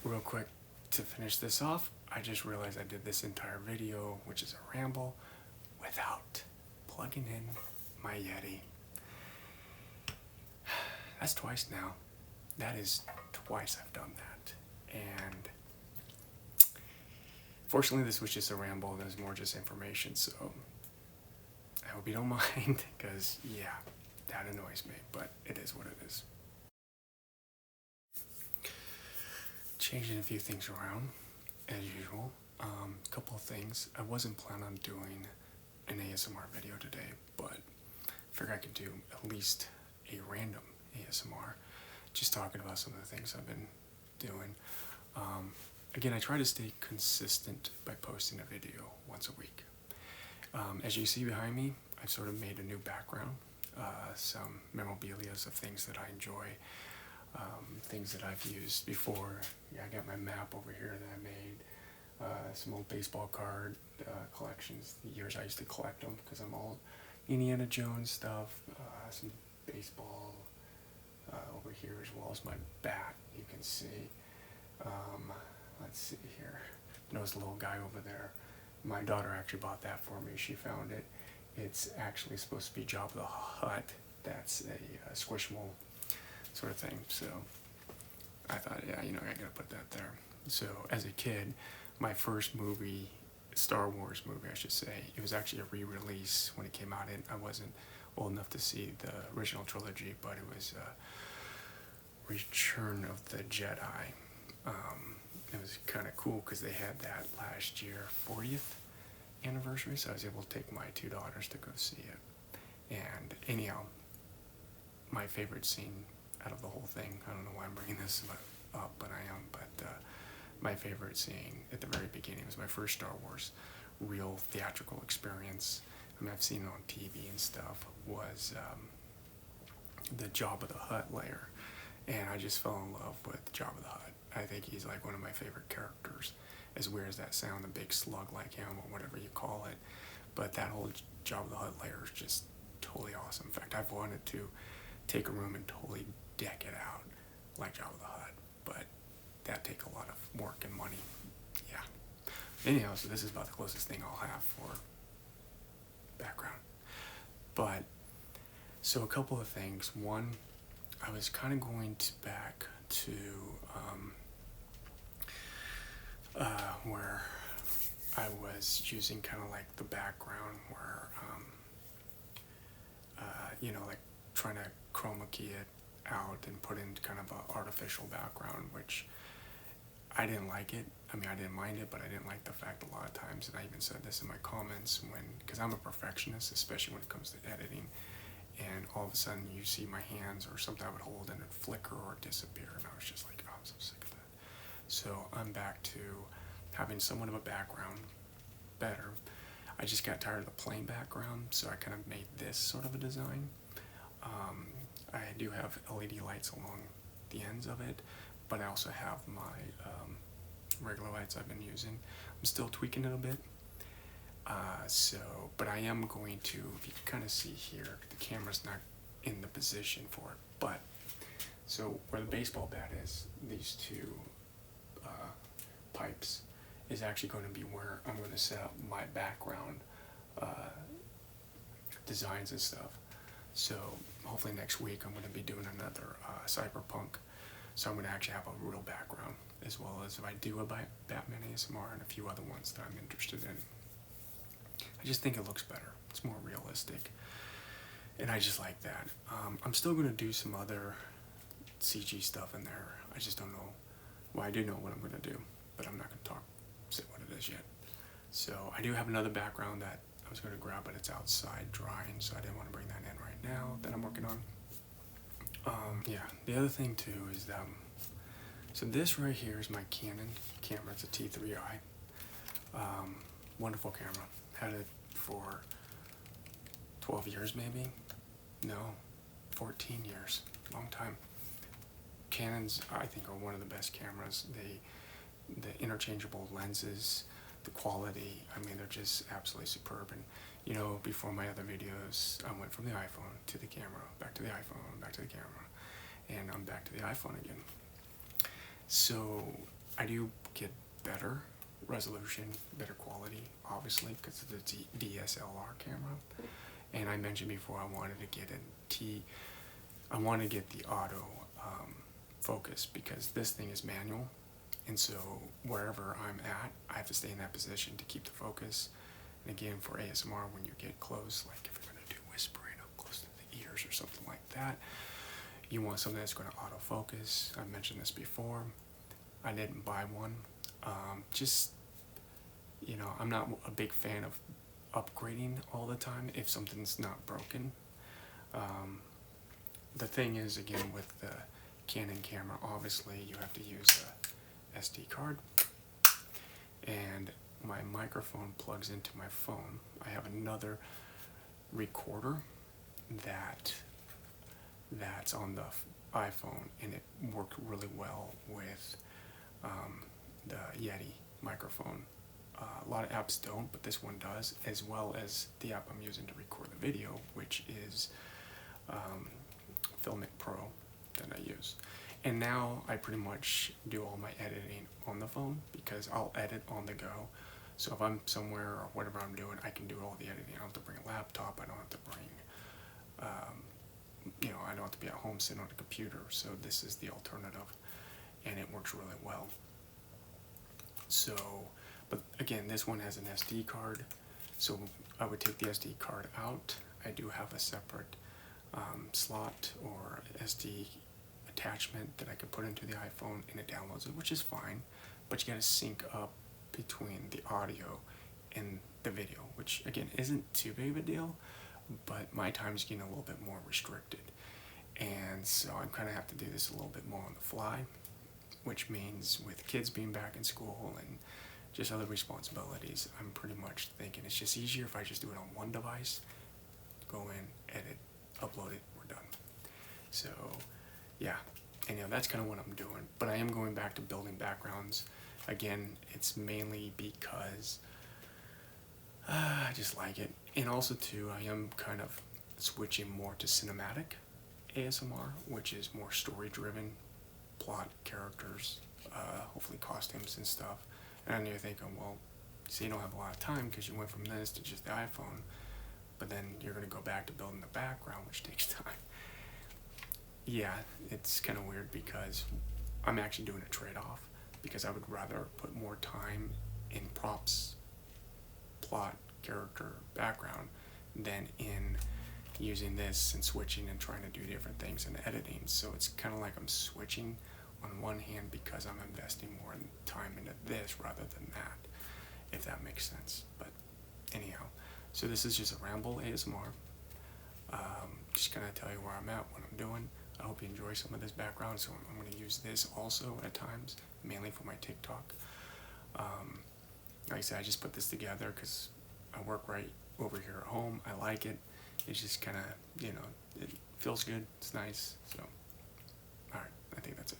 real quick to finish this off, I just realized I did this entire video, which is a ramble, without plugging in my Yeti. That's twice now. That is twice I've done that. And fortunately, this was just a ramble. It was more just information, so I hope you don't mind, because, yeah, that annoys me, but it is what it is. Changing a few things around, as usual. A couple of things. I wasn't planning on doing an ASMR video today, but I figured I could do at least a random ASMR, just talking about some of the things I've been doing. Again, I try to stay consistent by posting a video once a week. As you see behind me, I've sort of made a new background, some memorabilia of things that I enjoy, things that I've used before. Yeah, I got my map over here that I made, some old baseball card collections, the years I used to collect them, because I'm all Indiana Jones stuff, some baseball over here, as well as my bat, you can see. Let's see here. Notice the little guy over there. My daughter actually bought that for me. She found it. It's actually supposed to be Jabba the Hutt. That's a squishable sort of thing. So I thought, yeah, I gotta put that there. So as a kid, my first movie, Star Wars movie, I should say, it was actually a re-release when it came out. I wasn't old enough to see the original trilogy, but it was Return of the Jedi. It was kind of cool because they had that last year, 40th anniversary, so I was able to take my two daughters to go see it. And anyhow, my favorite scene out of the whole thing, I don't know why I'm bringing this up, but I am, but my favorite scene at the very beginning was my first Star Wars real theatrical experience. I mean, I've seen it on TV and stuff, was the Jabba the Hutt lair. And I just fell in love with Jabba the Hutt. I think he's like one of my favorite characters. As weird as that sounds, a big slug like him or whatever you call it. But that whole Jabba the Hutt lair is just totally awesome. In fact, I've wanted to take a room and totally deck it out like Jabba the Hutt. But that'd take a lot of work and money. Yeah. Anyhow, so this is about the closest thing I'll have for background. But, so a couple of things. One, I was kind of going back to where I was using kind of like the background where, like trying to chroma key it out and put in kind of an artificial background, which I didn't like it. I mean, I didn't mind it, but I didn't like the fact a lot of times, and I even said this in my comments, because I'm a perfectionist, especially when it comes to editing, and all of a sudden you see my hands or something I would hold and it'd flicker or disappear, and I was just like, oh, I'm so sick of that. So I'm back to having somewhat of a background better. I just got tired of the plain background, so I kind of made this sort of a design. I do have LED lights along the ends of it, but I also have my regular lights I've been using. I'm still tweaking it a bit. But I am going to, if you can kind of see here, the camera's not in the position for it, but, so where the baseball bat is, these two pipes is actually going to be where I'm going to set up my background designs and stuff. So hopefully next week I'm going to be doing another cyberpunk, so I'm going to actually have a real background, as well as if I do a Batman ASMR and a few other ones that I'm interested in. I just think it looks better. It's more realistic. And I just like that. I'm still going to do some other CG stuff in there. I just don't know. Well, I do know what I'm going to do, but I'm not going to say what it is yet. So I do have another background that I was going to grab, but it's outside drying, so I didn't want to bring that in right now that I'm working on. Yeah, the other thing too is that, so this right here is my Canon camera. It's a T3i. Wonderful camera. Had it for 12 years maybe? No, 14 years. Long time. Canons, I think, are one of the best cameras. The interchangeable lenses, the quality, I mean, they're just absolutely superb. And, before my other videos, I went from the iPhone to the camera, back to the iPhone, back to the camera, and I'm back to the iPhone again. So I do get better resolution, better quality, obviously, because of the DSLR camera. And I mentioned before I wanted to get I want to get the auto focus, because this thing is manual, and so wherever I'm at, I have to stay in that position to keep the focus. And again, for ASMR, when you get close, like if you're going to do whispering up close to the ears or something like that, you want something that's going to autofocus. I've mentioned this before. I didn't buy one. Just, you know, I'm not a big fan of upgrading all the time if something's not broken. The thing is, again, with the Canon camera, obviously you have to use a SD card, and my microphone plugs into my phone. I have another recorder that's on the iPhone, and it worked really well with the Yeti microphone. A lot of apps don't, but this one does, as well as the app I'm using to record the video, which is Filmic Pro that I use. And now I pretty much do all my editing on the phone, because I'll edit on the go. So if I'm somewhere or whatever I'm doing, I can do all the editing. I don't have to bring a laptop. I don't have to bring, I don't have to be at home sitting on a computer. So this is the alternative, and it works really well. So, but again, this one has an SD card. So I would take the SD card out. I do have a separate slot or SD attachment that I can put into the iPhone, and it downloads it, which is fine. But you gotta sync up between the audio and the video, which again isn't too big of a deal, but my time's getting a little bit more restricted, and so I kind of have to do this a little bit more on the fly, which means with kids being back in school and just other responsibilities, I'm pretty much thinking it's just easier if I just do it on one device, go in, edit, upload it, we're done. So yeah, and that's kind of what I'm doing. But I am going back to building backgrounds. Again, it's mainly because I just like it. And also too, I am kind of switching more to cinematic ASMR, which is more story driven, plot, characters, hopefully costumes and stuff. And I know you're thinking, well, so you don't have a lot of time because you went from this to just the iPhone, but then you're going to go back to building the background, which takes time. Yeah, it's kind of weird because I'm actually doing a trade-off, because I would rather put more time in props, plot, character, background than in using this and switching and trying to do different things in editing. So it's kind of like I'm switching on one hand because I'm investing more time into this rather than that, if that makes sense. But anyhow, so this is just a ramble ASMR. Just kind of tell you where I'm at, what I'm doing. I hope you enjoy some of this background. So I'm going to use this also at times, mainly for my TikTok. Like I said, I just put this together because I work right over here at home. I like it. It's just kind of, it feels good. It's nice. So, alright, I think that's it.